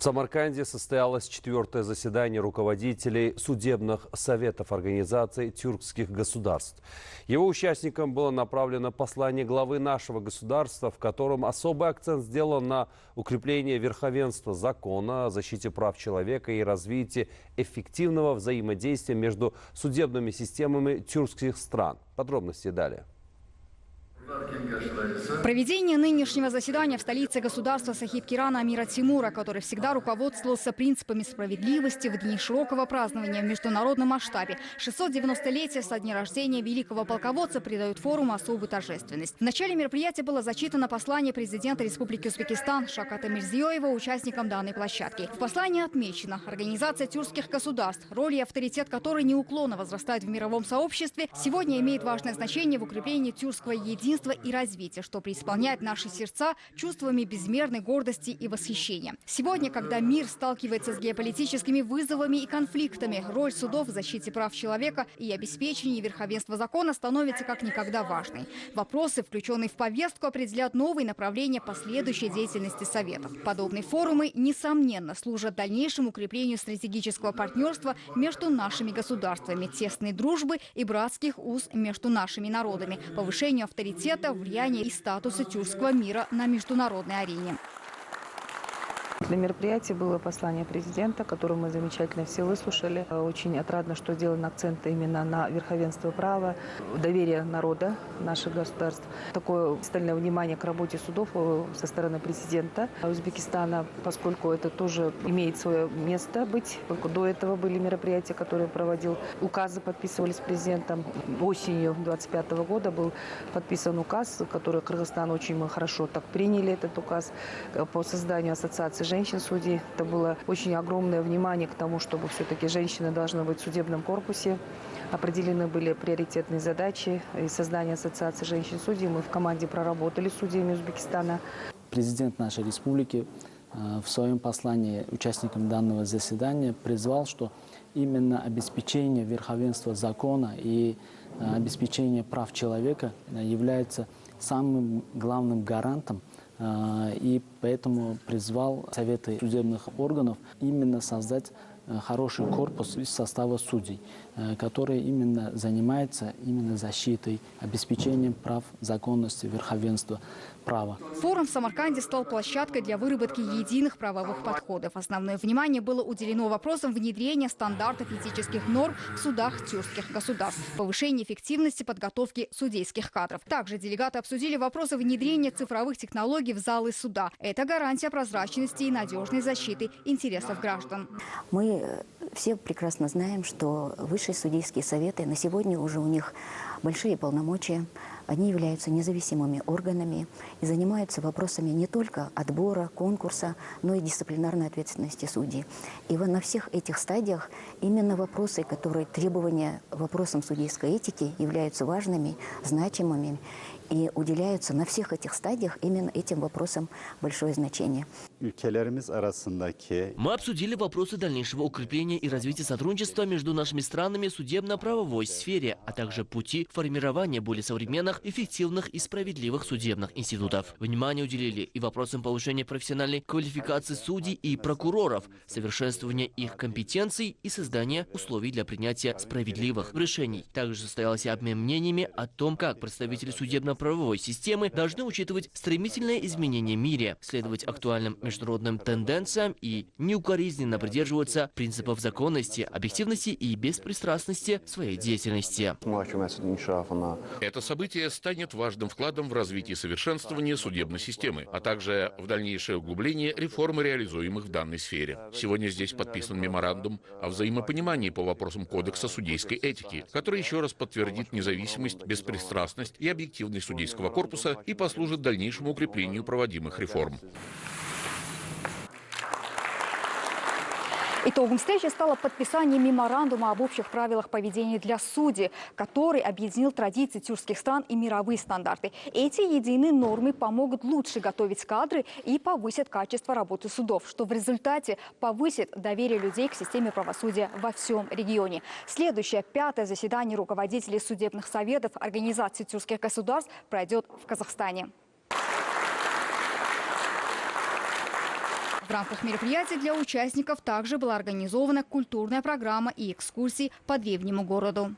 В Самарканде состоялось 4-е заседание руководителей судебных советов организаций тюркских государств. Его участникам было направлено послание главы нашего государства, в котором особый акцент сделан на укреплении верховенства закона, защите прав человека и развитии эффективного взаимодействия между судебными системами тюркских стран. Подробности далее. Проведение нынешнего заседания в столице государства Сахиб-Кирана Амира Тимура, который всегда руководствовался принципами справедливости в дни широкого празднования в международном масштабе. 690-летие со дня рождения великого полководца придают форуму особую торжественность. В начале мероприятия было зачитано послание президента Республики Узбекистан Шавката Мирзиёева участникам данной площадки. В послании отмечено: организация тюркских государств, роль и авторитет которой неуклонно возрастают в мировом сообществе, сегодня имеет важное значение в укреплении тюркского единства и развития, что преисполняет наши сердца чувствами безмерной гордости и восхищения. Сегодня, когда мир сталкивается с геополитическими вызовами и конфликтами, роль судов в защите прав человека и обеспечении верховенства закона становится как никогда важной. Вопросы, включенные в повестку, определяют новые направления последующей деятельности Советов. Подобные форумы, несомненно, служат дальнейшему укреплению стратегического партнерства между нашими государствами, тесной дружбы и братских уз между нашими народами, повышению авторитета, влияния и статуса тюркского мира на международной арене. Для мероприятия было послание президента, которое мы замечательно все выслушали. Очень отрадно, что сделан акцент именно на верховенство права, доверие народа наших государств. Такое пристальное внимание к работе судов со стороны президента Узбекистана, поскольку это тоже имеет свое место быть. До этого были мероприятия, которые проводил, указы подписывались президентом. Осенью 2025 года был подписан указ, который Кыргызстан очень хорошо так приняли, этот указ по созданию ассоциации женщин-судей. Это было очень огромное внимание к тому, чтобы все-таки женщины должны быть в судебном корпусе. Определены были приоритетные задачи и создание ассоциации женщин-судей. Мы в команде проработали с судьями Узбекистана. Президент нашей республики в своем послании участникам данного заседания призвал, что именно обеспечение верховенства закона и обеспечение прав человека является самым главным гарантом, и поэтому призвал Советы судебных органов именно создать хороший корпус из состава судей, который именно занимается защитой, обеспечением прав, законности, верховенства права. Форум в Самарканде стал площадкой для выработки единых правовых подходов. Основное внимание было уделено вопросам внедрения стандартов этических норм в судах тюркских государств, повышения эффективности подготовки судейских кадров. Также делегаты обсудили вопросы внедрения цифровых технологий в залы суда. Это гарантия прозрачности и надежной защиты интересов граждан. Мы все прекрасно знаем, что высшие судейские советы на сегодня уже у них большие полномочия. Они являются независимыми органами и занимаются вопросами не только отбора, конкурса, но и дисциплинарной ответственности судей. И на всех этих стадиях именно вопросы, которые требования вопросам судейской этики являются важными, значимыми и уделяются на всех этих стадиях именно этим вопросам большое значение. Мы обсудили вопросы дальнейшего укрепления и развития сотрудничества между нашими странами в судебно-правовой сфере, а также пути формирования более современных, эффективных и справедливых судебных институтов. Внимание уделили и вопросам повышения профессиональной квалификации судей и прокуроров, совершенствования их компетенций и создания условий для принятия справедливых решений. Также состоялся обмен мнениями о том, как представители судебно-правовой системы должны учитывать стремительное изменение в мире, следовать актуальным международным тенденциям и неукоризненно придерживаться принципов законности, объективности и беспристрастности своей деятельности. Это событие станет важным вкладом в развитие совершенствования судебной системы, а также в дальнейшее углубление реформ, реализуемых в данной сфере. Сегодня здесь подписан меморандум о взаимопонимании по вопросам Кодекса судейской этики, который еще раз подтвердит независимость, беспристрастность и объективность судейского корпуса и послужит дальнейшему укреплению проводимых реформ. Итогом встречи стало подписание меморандума об общих правилах поведения для судей, который объединил традиции тюркских стран и мировые стандарты. Эти единые нормы помогут лучше готовить кадры и повысят качество работы судов, что в результате повысит доверие людей к системе правосудия во всем регионе. Следующее 5-е заседание руководителей судебных советов Организации тюркских государств пройдет в Казахстане. В В рамках мероприятия для участников также была организована культурная программа и экскурсии по древнему городу.